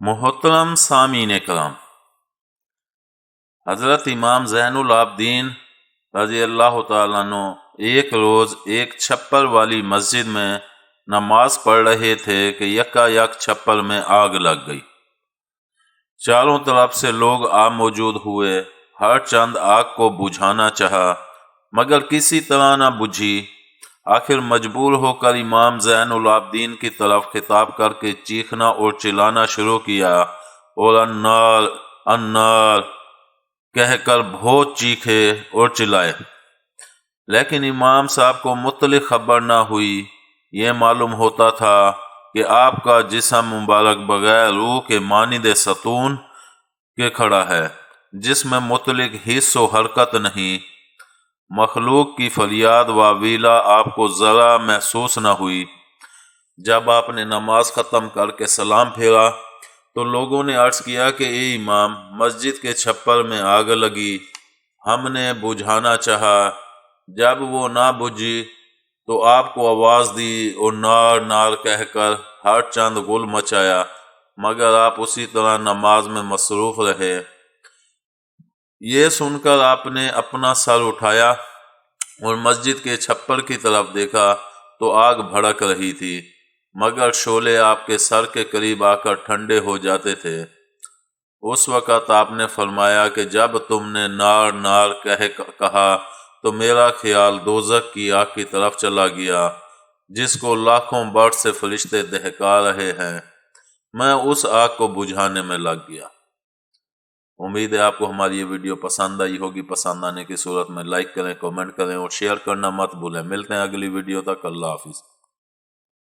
محترم سامعین کرام، حضرت امام زین العابدین رضی اللہ تعالیٰ عنہ ایک روز ایک چھپر والی مسجد میں نماز پڑھ رہے تھے کہ یکا یک چھپر میں آگ لگ گئی۔ چاروں طرف سے لوگ آ موجود ہوئے، ہر چند آگ کو بجھانا چاہا مگر کسی طرح نہ بجھی۔ آخر مجبور ہو کر امام زین العابدین کی طرف خطاب کر کے چیخنا اور چلانا شروع کیا اور النار النار کہہ کر بہت چیخے اور چلائے، لیکن امام صاحب کو مطلق خبر نہ ہوئی۔ یہ معلوم ہوتا تھا کہ آپ کا جسم مبارک بغیر روح کے مانند ستون کے کھڑا ہے، جس میں مطلق حس و حرکت نہیں۔ مخلوق کی فریاد و ویلا آپ کو ذرا محسوس نہ ہوئی۔ جب آپ نے نماز ختم کر کے سلام پھیرا تو لوگوں نے عرض کیا کہ اے امام، مسجد کے چھپر میں آگ لگی، ہم نے بجھانا چاہا، جب وہ نہ بجھی تو آپ کو آواز دی اور نار نار کہہ کر ہر چند گل مچایا، مگر آپ اسی طرح نماز میں مصروف رہے۔ یہ سن کر آپ نے اپنا سر اٹھایا اور مسجد کے چھپر کی طرف دیکھا تو آگ بھڑک رہی تھی، مگر شعلے آپ کے سر کے قریب آ کر ٹھنڈے ہو جاتے تھے۔ اس وقت آپ نے فرمایا کہ جب تم نے نار نار کہا تو میرا خیال دوزخ کی آگ کی طرف چلا گیا، جس کو لاکھوں برس سے فرشتے دہکا رہے ہیں۔ میں اس آگ کو بجھانے میں لگ گیا۔ امید ہے آپ کو ہماری یہ ویڈیو پسند آئی ہوگی۔ پسند آنے کی صورت میں لائک کریں، کمنٹ کریں اور شیئر کرنا مت بھولیں۔ ملتے ہیں اگلی ویڈیو تک۔ اللہ حافظ۔